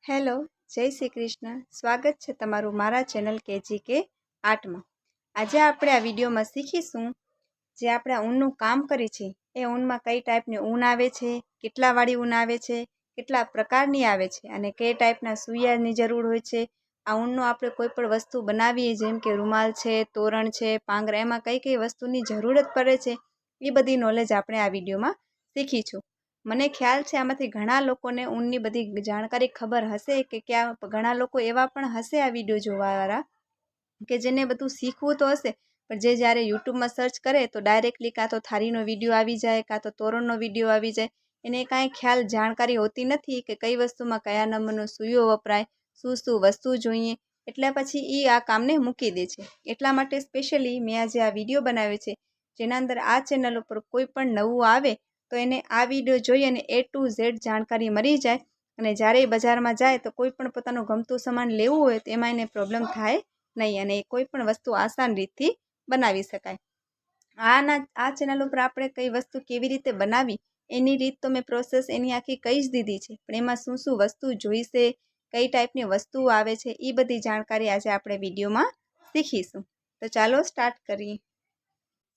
Hello, જય શ્રી કૃષ્ણ. સ્વાગત છે તમારું મારા ચેનલ KGK આર્ટમાં. આજે આપણે આ વિડીયોમાં શીખીશું જે આપણે આ ઊનનું કામ કરી છે એ ઊનમાં કઈ ટાઈપની ઊન આવે છે, કેટલા વાળી ઊન આવે છે, કેટલા પ્રકારની આવે છે અને કઈ ટાઈપના સૂયાની જરૂર હોય છે. આ ઊનનો આપણે કોઈ પણ વસ્તુ બનાવીએ જેમ કે રૂમાલ છે, તોરણ છે, પાંગરા, એમાં કઈ કઈ વસ્તુની જરૂરત પડે છે એ બધી નોલેજ આપણે આ વિડીયોમાં શીખીશું. મને ખ્યાલ છે આમાંથી ઘણા લોકોને ઊનની બધી જાણકારી ખબર હશે કે ઘણા લોકો એવા પણ હશે આ વિડીયો જોવાવાળા કે જેને બધું શીખવું તો હશે પણ જે જ્યારે યુટ્યુબમાં સર્ચ કરે તો ડાયરેક્ટલી કાં તો થાળીનો વિડીયો આવી જાય, કાં તો તોરણનો વિડીયો આવી જાય. એને કાંઈ ખ્યાલ જાણકારી હોતી નથી કે કઈ વસ્તુમાં કયા નંબરનો સૂયો વપરાય, શું શું વસ્તુ જોઈએ, એટલે પછી એ આ કામને મૂકી દે છે. એટલા માટે સ્પેશિયલી મેં આજે આ વિડીયો બનાવ્યો છે જેના અંદર આ ચેનલ ઉપર કોઈ પણ નવું આવે તો એને આ વિડીયો જોઈ અને A to Z જાણકારી મળી જાય અને જ્યારે બજારમાં જાય તો કોઈ પણ પોતાનું ગમતું સામાન લેવું હોય તો એમાં એને પ્રોબ્લેમ થાય નહીં અને કોઈ પણ વસ્તુ આસાન રીતથી બનાવી શકાય. આ ચેનલ ઉપર આપણે કઈ વસ્તુ કેવી રીતે બનાવી એની રીત તો મેં પ્રોસેસ એની આખી કહી જ દીધી છે, પણ એમાં શું શું વસ્તુ જોઈશે, કઈ ટાઈપની વસ્તુઓ આવે છે એ બધી જાણકારી આજે આપણે વિડીયોમાં શીખીશું. તો ચાલો સ્ટાર્ટ કરીએ.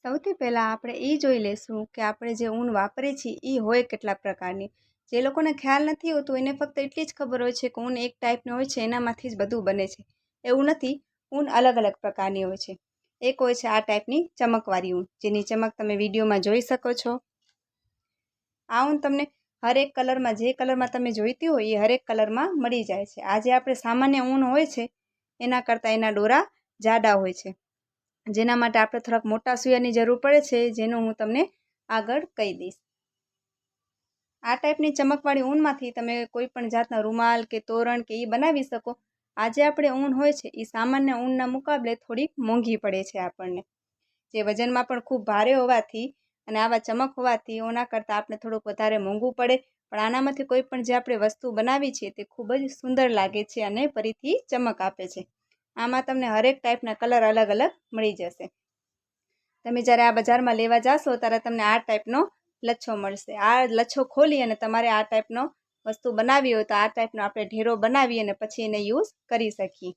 સૌથી પહેલાં આપણે એ જોઈ લઈશું કે આપણે જે ઊન વાપરીએ છીએ એ હોય કેટલા પ્રકારની. જે લોકોને ખ્યાલ નથી હોતું એને ફક્ત એટલી જ ખબર હોય છે કે ઊન એક ટાઈપની હોય છે, એનામાંથી જ બધું બને છે. એવું નથી, ઊન અલગ અલગ પ્રકારની હોય છે. એક હોય છે આ ટાઈપની ચમકવાળી ઊન, જેની ચમક તમે વિડીયોમાં જોઈ શકો છો. આ ઊન તમને હરેક કલરમાં, જે કલરમાં તમે જોઈતી હોય એ હરેક કલરમાં મળી જાય છે. આ જે આપણે સામાન્ય ઊન હોય છે એના કરતાં એના ડોરા જાડા હોય છે, જેના માટે આપણે થોડાક મોટા સૂયાની જરૂર પડે છે, જેનું હું તમને આગળ કહી દઈશ. આ ટાઈપની ચમકવાળી ઊનમાંથી તમે કોઈ પણ જાતના રૂમાલ કે તોરણ કે એ બનાવી શકો. આજે આપણે ઊન હોય છે એ સામાન્ય ઊનના મુકાબલે થોડીક મોંઘી પડે છે આપણને, જે વજનમાં પણ ખૂબ ભારે હોવાથી અને આવા ચમક હોવાથી એના કરતાં આપણે થોડુંક વધારે મોંઘું પડે. પણ આનામાંથી કોઈ પણ જે આપણે વસ્તુ બનાવી છે તે ખૂબ જ સુંદર લાગે છે અને ફરીથી ચમક આપે છે. આમાં તમને હરેક ટાઈપના કલર અલગ અલગ મળી જશે. તમે જ્યારે આ બજારમાં લેવા જાશો ત્યારે તમને આ ટાઈપનો લચ્છો મળશે. આ લચ્છો ખોલી અને તમારે આ ટાઈપનો વસ્તુ બનાવી હોય તો આ ટાઈપનો આપણે ઢેરો બનાવી અને પછી એને યુઝ કરી શકીએ.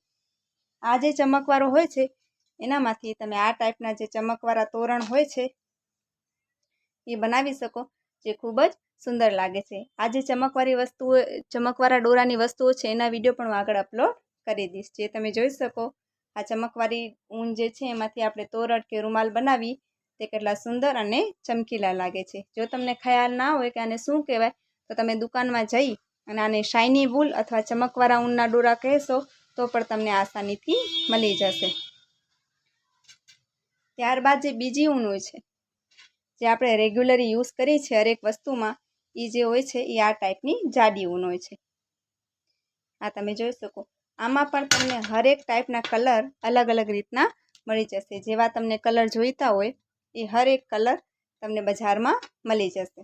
આ જે ચમકવાળો હોય છે એનામાંથી તમે આ ટાઈપના જે ચમકવાળા તોરણ હોય છે એ બનાવી શકો, જે ખૂબ જ સુંદર લાગે છે. આ જે ચમકવાળી વસ્તુઓ, ચમકવાળા દોરાની વસ્તુઓ છે એના વિડીયો પણ હું આગળ અપલોડ કરી દઈશ, જે તમે જોઈ શકો. આ ચમકવાળી ઊન જે છે એમાંથી આપણે તોરણ કે રૂમાલ બનાવી તે કેટલા સુંદર અને ચમકીલા લાગે છે. જો તમને ખ્યાલ ના હોય કે આને શું કહેવાય તો તમે દુકાનમાં જઈ અને આને શાઇની વૂલ અથવા ચમકવાળા ઊનના દોરા કહેશો તો પણ તમને આસાનીથી મળી જશે. ત્યારબાદ જે બીજી ઊન હોય છે જે આપણે રેગ્યુલરી યુઝ કરીએ છીએ હરેક વસ્તુમાં, એ જે હોય છે એ આ ટાઈપની જાડી ઊન હોય છે. આ તમે જોઈ શકો. આમાં પણ તમને હરેક ટાઈપના કલર અલગ અલગ રીતના મળી જશે. જેવા તમને કલર જોઈતા હોય એ હરેક કલર તમને બજારમાં મળી જશે.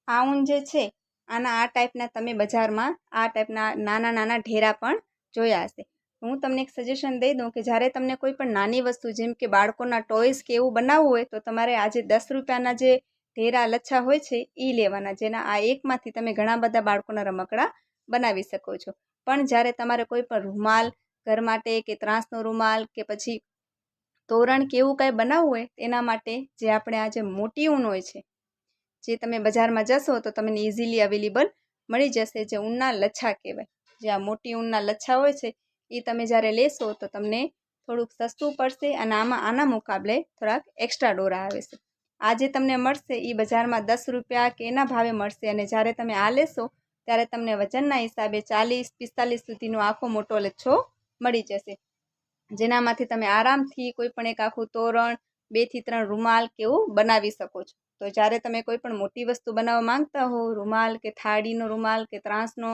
આ ઊન જે છે આના આ ટાઈપના તમે બજારમાં આ ટાઈપના નાના નાના ઢેરા પણ જોયા હશે. હું તમને એક સજેશન દઈ દઉં કે જ્યારે તમને કોઈ પણ નાની વસ્તુ જેમ કે બાળકોના ટોયસ કે એવું બનાવવું હોય તો તમારે આજે 10 રૂપિયાના જે ઢેરા લચ્છા હોય છે એ લેવાના, જેના આ એકમાંથી તમે ઘણા બધા બાળકોના રમકડા બનાવી શકો છો. પણ જ્યારે તમારે કોઈ પણ રૂમાલ ઘર માટે કે ત્રાંસનો રૂમાલ કે પછી તોરણ કે એવું કાંઈ બનાવવું હોય એના માટે જે આપણે આ જે મોટી ઊન હોય છે જે તમે બજારમાં જશો તો તમને ઇઝીલી અવેલેબલ મળી જશે, જે ઊનના લચ્છા કહેવાય. જે આ મોટી ઊનના લચ્છા હોય છે એ તમે જ્યારે લેશો તો તમને થોડુંક સસ્તું પડશે અને આના મુકાબલે થોડાક એક્સ્ટ્રા દોરા આવે છે. આ જે તમને મળશે એ બજારમાં 10 રૂપિયા કે એના ભાવે મળશે અને જ્યારે તમે આ લેશો ત્યારે તમને વજનના હિસાબે 40-45 સુધીનો આખો મોટો લચ્છો મળી જશે, જેનામાંથી તમે આરામથી કોઈ પણ એક આખું તોરણ, 2 થી 3 રૂમાલ કે એવું બનાવી શકો છો. તો જ્યારે તમે કોઈ પણ મોટી વસ્તુ બનાવવા માંગતા હો, રૂમાલ કે થાળીનો રૂમાલ કે ત્રાંસનો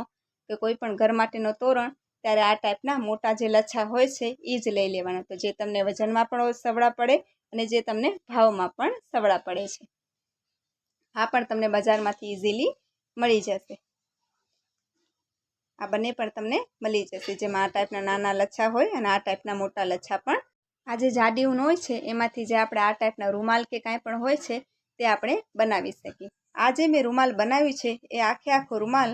કે કોઈ પણ ઘર માટેનો તોરણ, ત્યારે આ ટાઈપના મોટા જે લચ્છા હોય છે એ જ લઈ લેવાના, તો જે તમને વજનમાં પણ સવડા પડે અને જે તમને ભાવમાં પણ સવડા પડે છે. આ પણ તમને બજારમાંથી ઇઝીલી મળી જશે. આ બંને પણ તમને મળી જશે, જેમાં આ ટાઈપના નાના લચ્છા હોય અને આ ટાઈપના મોટા લચ્છા પણ. આ જે જાડી ઊન હોય છે એમાંથી જે આપણે આ ટાઈપના રૂમાલ કે કાંઈ પણ હોય છે તે આપણે બનાવી શકીએ. આ જે મેં રૂમાલ બનાવ્યું છે એ આખો રૂમાલ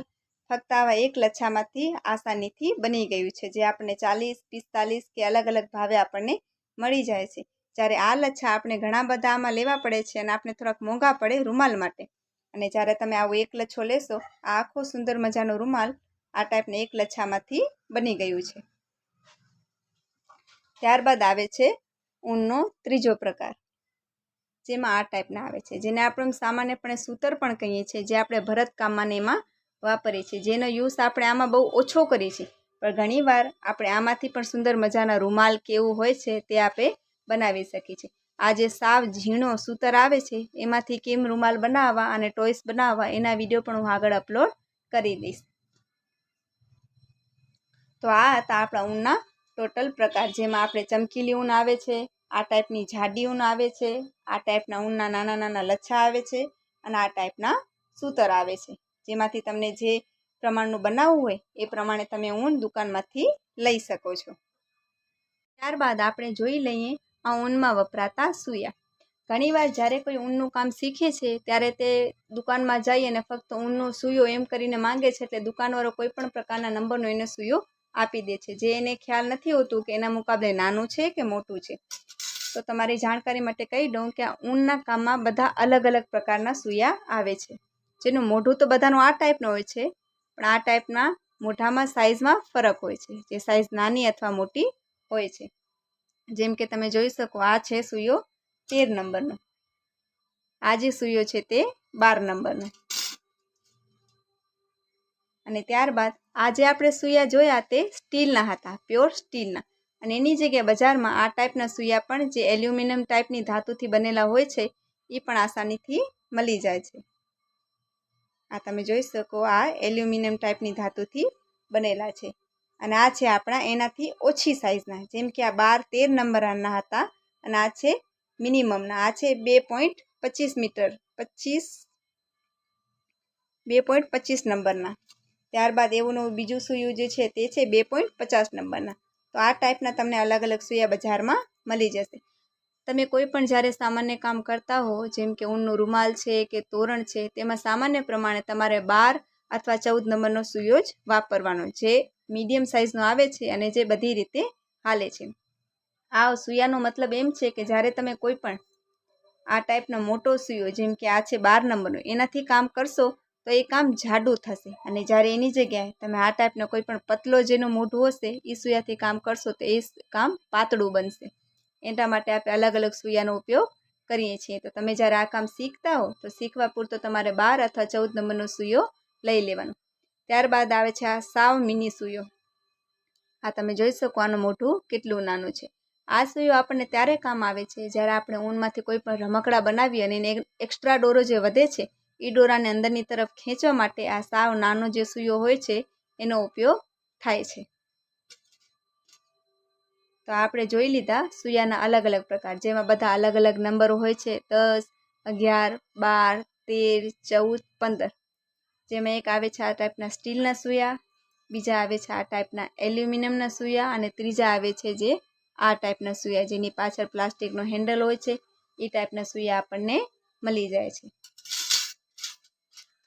ફક્ત આવા એક લચ્છામાંથી આસાનીથી બની ગયું છે, જે આપણને 40-45 કે અલગ અલગ ભાવે આપણને મળી જાય છે. જ્યારે આ લચ્છા આપણે ઘણા બધા આમાં લેવા પડે છે અને આપણે થોડાક મોંઘા પડે રૂમાલ માટે. અને જ્યારે તમે આવો એક લચ્છો લેશો, આ આખો સુંદર મજાનો રૂમાલ આ ટાઈપના એક લચ્છામાંથી બની ગયું છે. ત્યારબાદ આવે છે ઊનનો ત્રીજો પ્રકાર, જેમાં આ ટાઈપના આવે છે, જેને આપણે સામાન્યપણે સૂતર પણ કહીએ છીએ, જે આપણે ભરતકામમાં ને એમાં વાપરીએ છીએ, જેનો યુઝ આપણે આમાં બહુ ઓછો કરીએ છીએ. પણ ઘણીવાર આપણે આમાંથી પણ સુંદર મજાના રૂમાલ કે એવું હોય છે તે આપણે બનાવી શકીએ છીએ. આ જે સાવ ઝીણો સૂતર આવે છે એમાંથી કેમ રૂમાલ બનાવવા અને ટોયસ બનાવવા એના વિડીયો પણ હું આગળ અપલોડ કરી દઈશ. તો આ હતા આપણા ઊનના ટોટલ પ્રકાર, જેમાં આપણે ચમકીલી ઊન આવે છે, આ ટાઈપની જાડી ઊન આવે છે, આ ટાઈપના ઊનના નાના નાના લચ્છા આવે છે અને આ ટાઈપના સૂતર આવે છે, જેમાંથી તમને જે પ્રમાણનું બનાવવું હોય એ પ્રમાણે તમે ઊન દુકાનમાંથી લઈ શકો છો. ત્યારબાદ આપણે જોઈ લઈએ આ ઊનમાં વપરાતા સૂયા. ઘણીવાર જ્યારે કોઈ ઊનનું કામ શીખે છે ત્યારે તે દુકાનમાં જઈ અને ફક્ત ઊનનો સૂયો એમ કરીને માંગે છે, એટલે દુકાનવાળો કોઈ પણ પ્રકારના નંબરનો એને સૂયો આપી દે છે, જે એને ખ્યાલ નથી હોતું કે એના મુકાબલે નાનું છે કે મોટું છે. તો તમારી જાણકારી માટે કહી દઉં કે આ ઊનના કામમાં બધા અલગ અલગ પ્રકારના સૂયા આવે છે, જેનું મોઢું તો બધાનું આ ટાઈપનું હોય છે, પણ આ ટાઈપના મોઢામાં સાઇઝમાં ફરક હોય છે, જે સાઇઝ નાની અથવા મોટી હોય છે. જેમ કે તમે જોઈ શકો, આ છે સૂયો 13 નંબરનો, આ જે સૂયો છે તે 12 નંબરનો. અને ત્યારબાદ આ જે આપણે સૂયા જોયા તે સ્ટીલના હતા, પ્યોર સ્ટીલના. અને એની જગ્યાએ બજારમાં આ ટાઈપના સૂયા પણ જે એલ્યુમિનિયમ ટાઈપની ધાતુથી બનેલા હોય છે એ પણ આસાનીથી મળી જાય છે. આ તમે જોઈ શકો, આ એલ્યુમિનિયમ ટાઈપની ધાતુથી બનેલા છે. અને આ છે આપણા એનાથી ઓછી સાઇઝના, જેમ કે આ 12-13 નંબરના હતા અને આ છે મિનિમમના, આ છે 2.25 મીટર 2.25 નંબરના. ત્યારબાદ એવું બીજું સૂયું જે છે તે છે 2.50 નંબરના. તો આ ટાઈપના તમને અલગ અલગ સૂયા બજારમાં મળી જશે. તમે કોઈ પણ જ્યારે સામાન્ય કામ કરતા હો, જેમ કે ઊનનું રૂમાલ છે કે તોરણ છે, તેમાં સામાન્ય પ્રમાણે તમારે 12 અથવા 14 નંબરનો સૂયો જ વાપરવાનો, જે મીડિયમ સાઇઝનો આવે છે અને જે બધી રીતે હાલે છે. આ સૂયાનો મતલબ એમ છે કે જ્યારે તમે કોઈ પણ આ ટાઈપનો મોટો સૂયો, જેમ કે આ છે 12 નંબરનો, એનાથી કામ કરશો તો એ કામ જાડું થશે. અને જ્યારે એની જગ્યાએ તમે આ ટાઈપનો કોઈ પણ પતલો જેનું મોઢું હશે એ સૂયાથી કામ કરશો તો એ કામ પાતળું બનશે. એના માટે આપણે અલગ અલગ સૂયાનો ઉપયોગ કરીએ છીએ. તો તમે જ્યારે આ કામ શીખતા હો તો શીખવા પૂરતો તમારે 12 અથવા 14 નંબરનો સૂયો લઈ લેવાનો. ત્યારબાદ આવે છે આ સાવ મિની સૂયો. આ તમે જોઈ શકો, આનું મોઢું કેટલું નાનું છે. આ સૂયો આપણને ત્યારે કામ આવે છે જ્યારે આપણે ઊનમાંથી કોઈ પણ રમકડા બનાવીએ અને એને એક્સ્ટ્રા દોરો જે વધે છે એ દોરાને અંદરની તરફ ખેંચવા માટે આ સાવ નાનો જે સૂયો હોય છે એનો ઉપયોગ થાય છે. તો આપણે જોઈ લીધા સૂયાના અલગ અલગ પ્રકાર, જેમાં બધા અલગ અલગ નંબરો હોય છે, 10, 11, 12, 13, 14, 15. જેમાં એક આવે છે આ ટાઈપના સ્ટીલના સૂયા, બીજા આવે છે આ ટાઈપના એલ્યુમિનિયમના સૂયા અને ત્રીજા આવે છે જે આ ટાઈપના સૂયા, જેની પાછળ પ્લાસ્ટિકનો હેન્ડલ હોય છે, એ ટાઈપના સૂયા આપણને મળી જાય છે.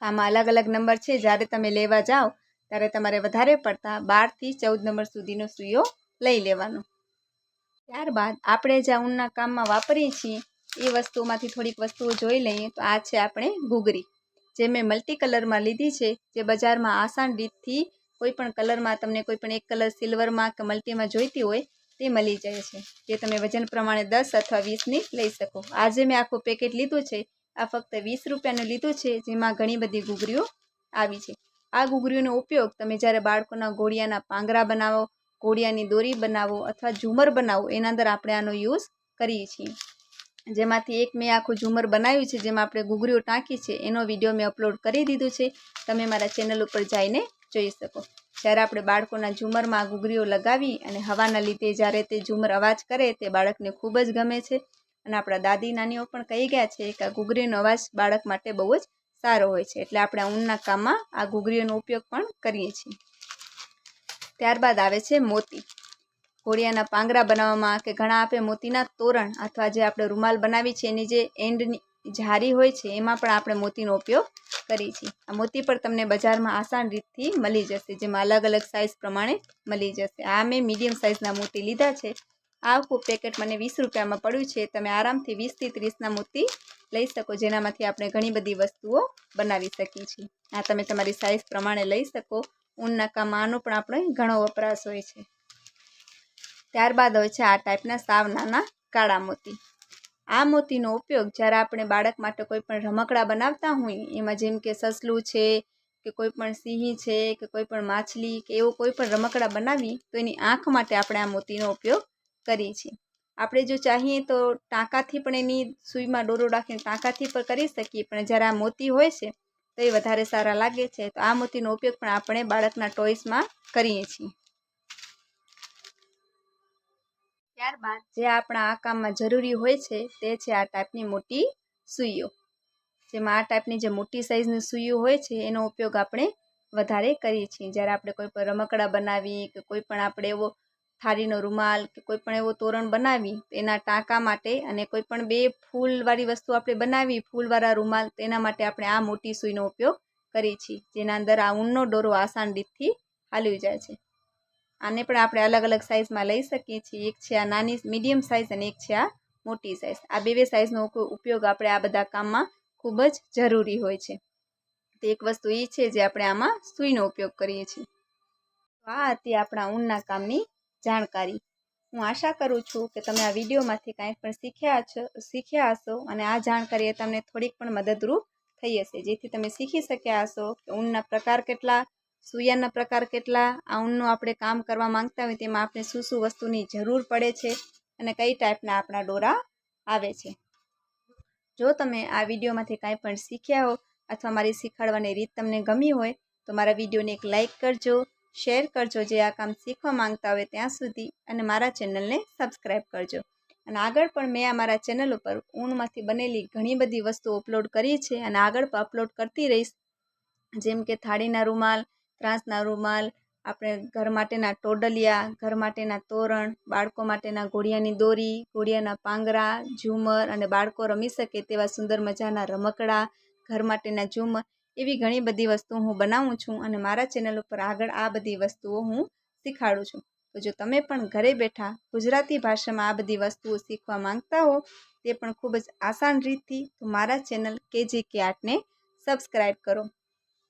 આમાં અલગ અલગ નંબર છે, જ્યારે તમે લેવા જાઓ ત્યારે તમારે વધારે પડતા 12 થી 14 નંબર સુધીનો સૂયો લઈ લેવાનો. ત્યારબાદ આપણે જે ઊનના કામમાં વાપરીએ છીએ એ વસ્તુમાંથી થોડીક વસ્તુઓ જોઈ લઈએ. તો આ છે આપણે ઘૂઘરી, જે મેં મલ્ટી કલરમાં લીધી છે, જે બજારમાં આસાન રીતથી કોઈ પણ કલરમાં તમને કોઈ પણ એક કલર સિલ્વરમાં કે મલ્ટીમાં જોઈતી હોય તે મળી જાય છે, જે તમે વજન પ્રમાણે 10 અથવા 20ની લઈ શકો. આજે મેં આખું પેકેટ લીધું છે, આ ફક્ત 20 રૂપિયાનું લીધું છે, જેમાં ઘણી બધી ઘૂઘરીઓ આવી છે. આ ઘૂઘરીઓનો ઉપયોગ તમે જ્યારે બાળકોના ઘોડિયાના પાંગરા બનાવો, ઘોડિયાની દોરી બનાવો અથવા ઝુમર બનાવો, એના અંદર આપણે આનો યુઝ કરીએ છીએ. જેમાંથી એક મેં આખું ઝુમર બનાવ્યું છે, જેમાં આપણે ઘૂઘરીઓ ટાંકી છે, એનો વિડીયો મેં અપલોડ કરી દીધું છે, તમે મારા ચેનલ ઉપર જઈને જોઈ શકો. જ્યારે આપણે બાળકોના ઝુમરમાં આ ઘૂઘરીઓ લગાવી અને હવાના લીધે જ્યારે તે ઝુમર અવાજ કરે તે બાળકને ખૂબ જ ગમે છે. અને આપણા દાદી નાનીઓ પણ કહી ગયા છે કે આ ઘૂઘરીનો અવાજ બાળક માટે બહુ જ સારો હોય છે, એટલે આપણે ઊનના કામમાં આ ઘૂઘરીઓનો ઉપયોગ પણ કરીએ છીએ. ત્યારબાદ આવે છે મોતી. ઘોડિયાના પાંગરા બનાવવામાં કે ઘણા આપણે મોતીના તોરણ અથવા જે આપણે રૂમાલ બનાવી છે એની જે એન્ડની જારી હોય છે એમાં પણ આપણે મોતીનો ઉપયોગ કરીએ છીએ. આ મોતી પણ તમને બજારમાં આસાન રીતથી મળી જશે, જેમાં અલગ અલગ સાઇઝ પ્રમાણે મળી જશે. આ મેં મીડિયમ સાઇઝના મોતી લીધા છે. આ આખું પેકેટ મને 20 રૂપિયામાં પડ્યું છે. તમે આરામથી 20 થી 30ના મોતી લઈ શકો, જેનામાંથી આપણે ઘણી બધી વસ્તુઓ બનાવી શકીએ છીએ. આ તમે તમારી સાઇઝ પ્રમાણે લઈ શકો. ઊનના કામમાં આનો પણ આપણે ઘણો વપરાશ હોય છે. ત્યારબાદ હોય છે આ ટાઈપના સાવ નાના કાળા મોતી. આ મોતીનો ઉપયોગ જ્યારે આપણે બાળક માટે કોઈ પણ રમકડા બનાવતા હોઈએ, એમાં જેમ કે સસલું છે કે કોઈ પણ સિંહ છે કે કોઈ પણ માછલી કે એવું કોઈ પણ રમકડા બનાવી તો એની આંખ માટે આપણે આ મોતીનો ઉપયોગ કરીએ છીએ. આપણે જો ચાહીએ તો ટાંકાથી પણ એની સૂઈમાં દોરો રાખીને ટાંકાથી પણ કરી શકીએ, પણ જ્યારે આ મોતી હોય છે તો એ વધારે સારા લાગે છે. તો આ મોતીનો ઉપયોગ પણ આપણે બાળકના ટોયસમાં કરીએ છીએ. ત્યારબાદ જે આપણા આ કામમાં જરૂરી હોય છે તે છે આ ટાઈપની મોટી સૂઈઓ. જેમાં આ ટાઈપની જે મોટી સાઇઝની સૂઈઓ હોય છે એનો ઉપયોગ આપણે વધારે કરીએ છીએ. જ્યારે આપણે કોઈ પણ રમકડા બનાવી કે કોઈ પણ આપણે એવો થાળીનો રૂમાલ કે કોઈ પણ એવો તોરણ બનાવી એના ટાંકા માટે, અને કોઈ પણ 2 ફૂલવાળી વસ્તુ આપણે બનાવી ફૂલવાળા રૂમાલ, તેના માટે આપણે આ મોટી સૂઈનો ઉપયોગ કરીએ છીએ, જેના અંદર આ ઊનનો દોરો આસાન રીતથી હાલી જાય છે. આને પણ આપણે અલગ અલગ સાઇઝમાં લઈ શકીએ છીએ. એક છે આ નાની મીડિયમ સાઇઝ અને એક છે આ મોટી સાઇઝ. આ બે સાઇઝનો ઉપયોગ આપણે આ બધા કામમાં ખૂબ જ જરૂરી હોય છે. તો એક વસ્તુ એ છે જે આપણે આમાં સૂઈનો ઉપયોગ કરીએ છીએ. આ હતી આપણા ઊનના કામની જાણકારી. હું આશા કરું છું કે તમે આ વિડીયોમાંથી કાંઈક પણ શીખ્યા હશો અને આ જાણકારીએ તમને થોડીક પણ મદદરૂપ થઈ હશે, જેથી તમે શીખી શક્યા હશો કે ઊનના પ્રકાર કેટલા, સૂયાના પ્રકાર કેટલા, આ ઊનનું આપણે કામ કરવા માંગતા હોય તેમાં આપણે શું શું વસ્તુની જરૂર પડે છે અને કઈ ટાઈપના આપણા દોરા આવે છે. જો તમે આ વિડીયોમાંથી કાંઈ પણ શીખ્યા હો અથવા મારી શીખવાડવાની રીત તમને ગમી હોય તો મારા વિડીયોને એક લાઇક કરજો, શેર કરજો જે આ કામ શીખવા માંગતા હોય ત્યાં સુધી, અને મારા ચેનલને સબસ્ક્રાઈબ કરજો. અને આગળ પણ મેં મારા ચેનલ ઉપર ઊનમાંથી બનેલી ઘણી બધી વસ્તુઓ અપલોડ કરી છે અને આગળ પણ અપલોડ કરતી રહીશ, જેમ કે થાળીના રૂમાલ, ત્રાંસના રૂમાલ, આપણે ઘર માટેના ટોડલિયા, ઘર માટેના તોરણ, બાળકો માટેના ઘોડિયાની દોરી, ઘોડિયાના પાંગરા, ઝુમર અને બાળકો રમી શકે તેવા સુંદર મજાના રમકડા, ઘર માટેના ઝુમર, એવી ઘણી બધી વસ્તુઓ હું બનાવું છું અને મારા ચેનલ ઉપર આગળ આ બધી વસ્તુઓ હું શીખવાડું છું. તો જો તમે પણ ઘરે બેઠા ગુજરાતી ભાષામાં આ બધી વસ્તુઓ શીખવા માંગતા હો તે પણ ખૂબ જ આસાન રીતથી, તો મારા ચેનલ KGK આર્ટને સબસ્ક્રાઈબ કરો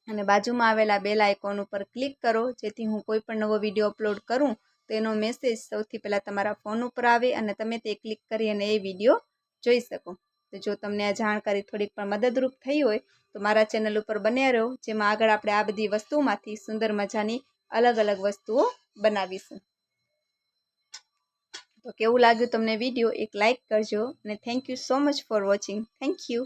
અને બાજુમાં આવેલા બેલ આઇકોન ઉપર ક્લિક કરો, જેથી હું કોઈ પણ નવો વિડીયો અપલોડ કરું તો એનો મેસેજ સૌથી પહેલાં તમારા ફોન ઉપર આવે અને તમે તે ક્લિક કરી અને એ વિડીયો જોઈ શકો. તો જો તમને આ જાણકારી થોડીક પણ મદદરૂપ થઈ હોય તો મારા ચેનલ ઉપર બન્યા રહો, જેમાં આગળ આપણે આ બધી વસ્તુમાંથી સુંદર મજાની અલગ અલગ વસ્તુઓ બનાવીશું. તો કેવું લાગ્યું તમને વિડીયો એક લાઇક કરજો અને thank you so much for watching. Thank you.